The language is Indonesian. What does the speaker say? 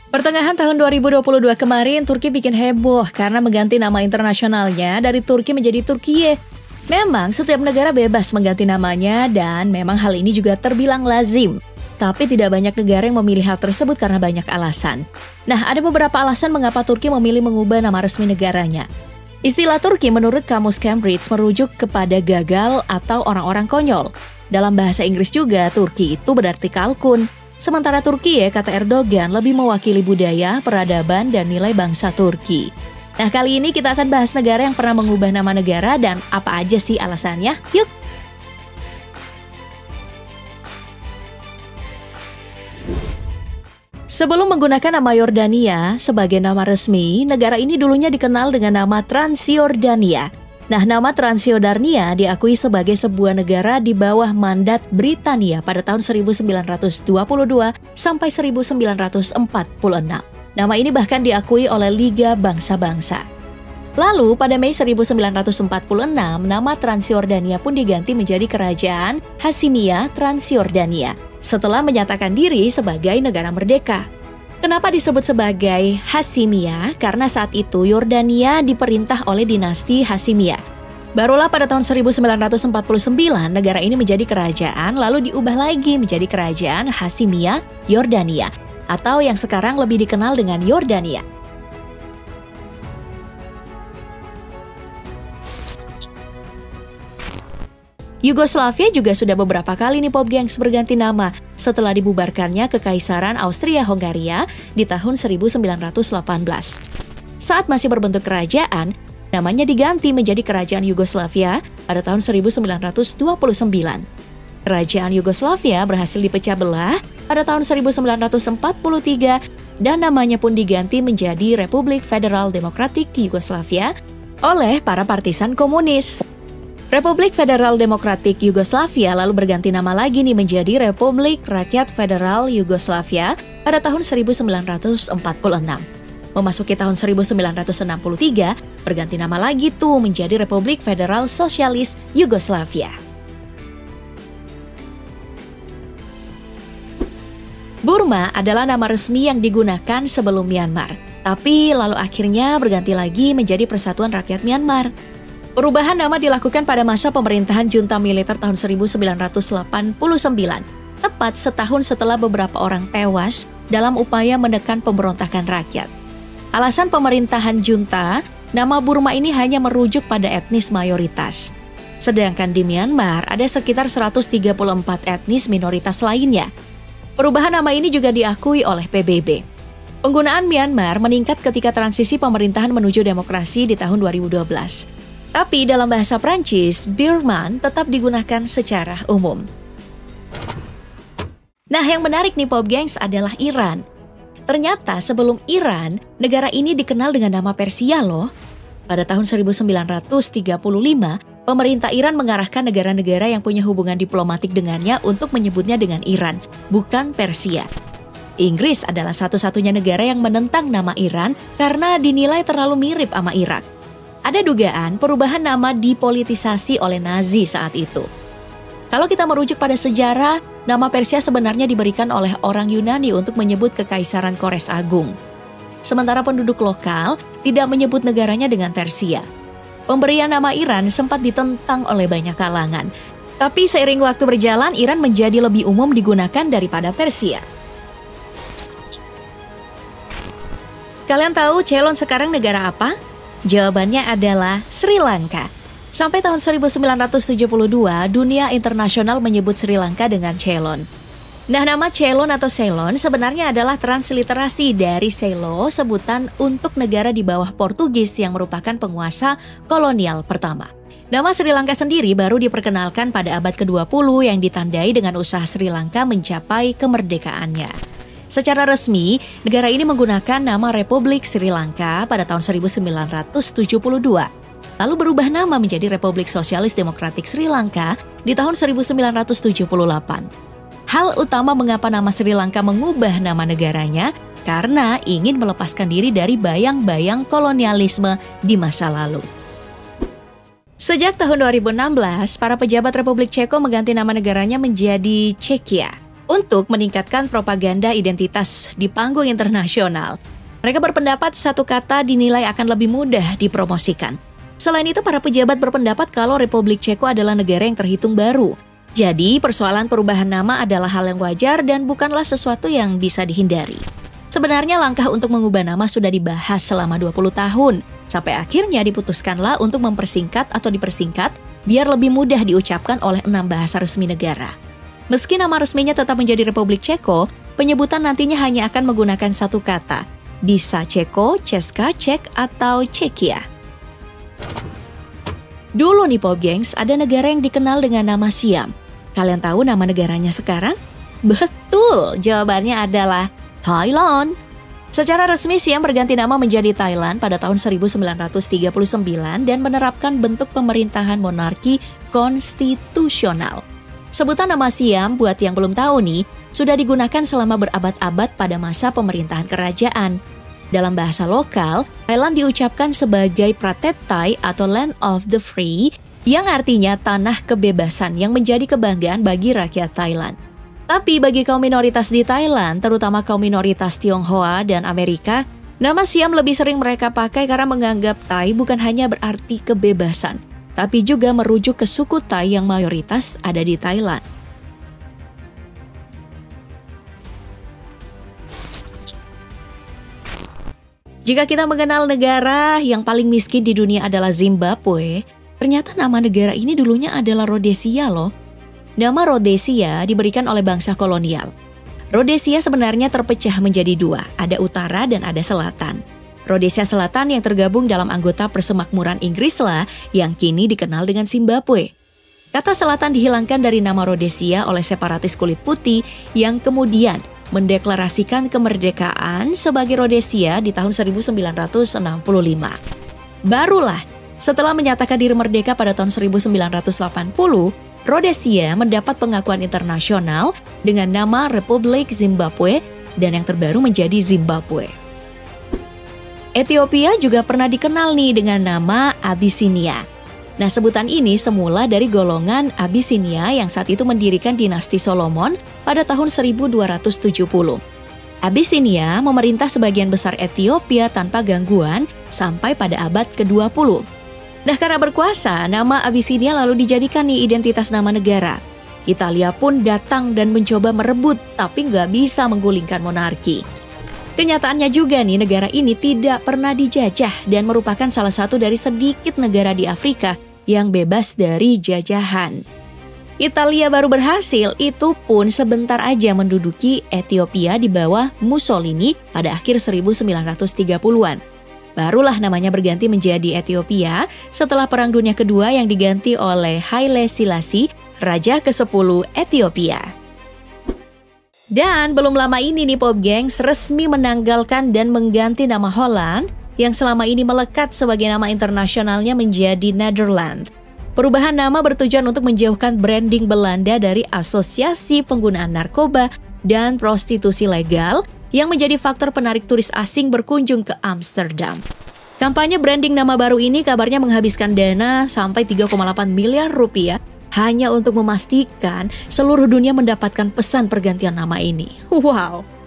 Pertengahan tahun 2022 kemarin, Turki bikin heboh karena mengganti nama internasionalnya dari Turki menjadi Turkiye. Memang setiap negara bebas mengganti namanya dan memang hal ini juga terbilang lazim. Tapi tidak banyak negara yang memilih hal tersebut karena banyak alasan. Nah, ada beberapa alasan mengapa Turki memilih mengubah nama resmi negaranya. Istilah Turki menurut Kamus Cambridge merujuk kepada gagal atau orang-orang konyol. Dalam bahasa Inggris juga, Turki itu berarti kalkun. Sementara Turkiye, kata Erdogan, lebih mewakili budaya, peradaban, dan nilai bangsa Turki. Nah, kali ini kita akan bahas negara yang pernah mengubah nama negara dan apa aja sih alasannya. Yuk! Sebelum menggunakan nama Yordania sebagai nama resmi, negara ini dulunya dikenal dengan nama Transjordania. Nah, nama Transjordania diakui sebagai sebuah negara di bawah mandat Britania pada tahun 1922 sampai 1946. Nama ini bahkan diakui oleh Liga Bangsa-Bangsa. Lalu, pada Mei 1946, nama Transjordania pun diganti menjadi Kerajaan Hashimiyah Transjordania setelah menyatakan diri sebagai negara merdeka. Kenapa disebut sebagai Hashimiyah? Karena saat itu Yordania diperintah oleh dinasti Hashimiyah. Barulah pada tahun 1949 negara ini menjadi kerajaan lalu diubah lagi menjadi Kerajaan Hashimiyah Yordania atau yang sekarang lebih dikenal dengan Yordania. Yugoslavia juga sudah beberapa kali nih Pop Gengs berganti nama setelah dibubarkannya Kekaisaran Austria-Hongaria di tahun 1918. Saat masih berbentuk kerajaan, namanya diganti menjadi Kerajaan Yugoslavia pada tahun 1929. Kerajaan Yugoslavia berhasil dipecah belah pada tahun 1943 dan namanya pun diganti menjadi Republik Federal Demokratik Yugoslavia oleh para partisan komunis. Republik Federal Demokratik Yugoslavia lalu berganti nama lagi nih menjadi Republik Rakyat Federal Yugoslavia pada tahun 1946. Memasuki tahun 1963, berganti nama lagi tuh menjadi Republik Federal Sosialis Yugoslavia. Burma adalah nama resmi yang digunakan sebelum Myanmar, tapi lalu akhirnya berganti lagi menjadi Persatuan Rakyat Myanmar. Perubahan nama dilakukan pada masa pemerintahan junta militer tahun 1989, tepat setahun setelah beberapa orang tewas dalam upaya menekan pemberontakan rakyat. Alasan pemerintahan junta, nama Burma ini hanya merujuk pada etnis mayoritas. Sedangkan di Myanmar ada sekitar 134 etnis minoritas lainnya. Perubahan nama ini juga diakui oleh PBB. Penggunaan Myanmar meningkat ketika transisi pemerintahan menuju demokrasi di tahun 2012. Tapi dalam bahasa Prancis, Birman tetap digunakan secara umum. Nah, yang menarik nih Pop Gengs adalah Iran. Ternyata sebelum Iran, negara ini dikenal dengan nama Persia loh. Pada tahun 1935, pemerintah Iran mengarahkan negara-negara yang punya hubungan diplomatik dengannya untuk menyebutnya dengan Iran, bukan Persia. Inggris adalah satu-satunya negara yang menentang nama Iran karena dinilai terlalu mirip sama Irak. Ada dugaan perubahan nama dipolitisasi oleh Nazi saat itu. Kalau kita merujuk pada sejarah, nama Persia sebenarnya diberikan oleh orang Yunani untuk menyebut Kekaisaran Kores Agung. Sementara penduduk lokal tidak menyebut negaranya dengan Persia. Pemberian nama Iran sempat ditentang oleh banyak kalangan. Tapi seiring waktu berjalan, Iran menjadi lebih umum digunakan daripada Persia. Kalian tahu Ceylon sekarang negara apa? Jawabannya adalah Sri Lanka. Sampai tahun 1972, dunia internasional menyebut Sri Lanka dengan Ceylon. Nah, nama Ceylon atau Ceylon sebenarnya adalah transliterasi dari Selo, sebutan untuk negara di bawah Portugis yang merupakan penguasa kolonial pertama. Nama Sri Lanka sendiri baru diperkenalkan pada abad ke-20 yang ditandai dengan usaha Sri Lanka mencapai kemerdekaannya. Secara resmi, negara ini menggunakan nama Republik Sri Lanka pada tahun 1972. Lalu berubah nama menjadi Republik Sosialis Demokratik Sri Lanka di tahun 1978. Hal utama mengapa nama Sri Lanka mengubah nama negaranya karena ingin melepaskan diri dari bayang-bayang kolonialisme di masa lalu. Sejak tahun 2016, para pejabat Republik Ceko mengganti nama negaranya menjadi Czekia. untuk meningkatkan propaganda identitas di panggung internasional. Mereka berpendapat satu kata dinilai akan lebih mudah dipromosikan. Selain itu, para pejabat berpendapat kalau Republik Ceko adalah negara yang terhitung baru. Jadi, persoalan perubahan nama adalah hal yang wajar dan bukanlah sesuatu yang bisa dihindari. Sebenarnya langkah untuk mengubah nama sudah dibahas selama 20 tahun. Sampai akhirnya diputuskanlah untuk mempersingkat atau dipersingkat biar lebih mudah diucapkan oleh 6 bahasa resmi negara. Meski nama resminya tetap menjadi Republik Ceko, penyebutan nantinya hanya akan menggunakan satu kata. Bisa Ceko, Česká, Czech, atau Czekia. Dulu nih Pop Gengs, ada negara yang dikenal dengan nama Siam. Kalian tahu nama negaranya sekarang? Betul, jawabannya adalah Thailand. Secara resmi Siam berganti nama menjadi Thailand pada tahun 1939 dan menerapkan bentuk pemerintahan monarki konstitusional. Sebutan nama Siam buat yang belum tahu nih, sudah digunakan selama berabad-abad pada masa pemerintahan kerajaan. Dalam bahasa lokal, Thailand diucapkan sebagai Pratetthai atau Land of the Free, yang artinya tanah kebebasan yang menjadi kebanggaan bagi rakyat Thailand. Tapi bagi kaum minoritas di Thailand, terutama kaum minoritas Tionghoa dan Amerika, nama Siam lebih sering mereka pakai karena menganggap Thai bukan hanya berarti kebebasan, tapi juga merujuk ke suku Thai yang mayoritas ada di Thailand. Jika kita mengenal negara yang paling miskin di dunia adalah Zimbabwe, ternyata nama negara ini dulunya adalah Rhodesia loh. Nama Rhodesia diberikan oleh bangsa kolonial. Rhodesia sebenarnya terpecah menjadi dua, ada utara dan ada selatan. Rhodesia Selatan yang tergabung dalam anggota Persemakmuran Inggris lah yang kini dikenal dengan Zimbabwe. Kata selatan dihilangkan dari nama Rhodesia oleh separatis kulit putih yang kemudian mendeklarasikan kemerdekaan sebagai Rhodesia di tahun 1965. Barulah setelah menyatakan diri merdeka pada tahun 1980, Rhodesia mendapat pengakuan internasional dengan nama Republik Zimbabwe dan yang terbaru menjadi Zimbabwe. Ethiopia juga pernah dikenal nih dengan nama Abyssinia. Nah, sebutan ini semula dari golongan Abyssinia yang saat itu mendirikan dinasti Solomon pada tahun 1270. Abyssinia memerintah sebagian besar Ethiopia tanpa gangguan sampai pada abad ke-20. Nah, karena berkuasa, nama Abyssinia lalu dijadikan nih identitas nama negara. Italia pun datang dan mencoba merebut, tapi nggak bisa menggulingkan monarki. Kenyataannya juga nih, negara ini tidak pernah dijajah dan merupakan salah satu dari sedikit negara di Afrika yang bebas dari jajahan. Italia baru berhasil, itu pun sebentar aja menduduki Ethiopia di bawah Mussolini pada akhir 1930-an. Barulah namanya berganti menjadi Ethiopia setelah Perang Dunia Kedua yang diganti oleh Haile Selassie, Raja ke-10 Ethiopia. Dan belum lama ini nih Pop Gengs resmi menanggalkan dan mengganti nama Holland yang selama ini melekat sebagai nama internasionalnya menjadi Netherlands. Perubahan nama bertujuan untuk menjauhkan branding Belanda dari asosiasi penggunaan narkoba dan prostitusi legal yang menjadi faktor penarik turis asing berkunjung ke Amsterdam. Kampanye branding nama baru ini kabarnya menghabiskan dana sampai 3,8 miliar rupiah hanya untuk memastikan seluruh dunia mendapatkan pesan pergantian nama ini. Wow!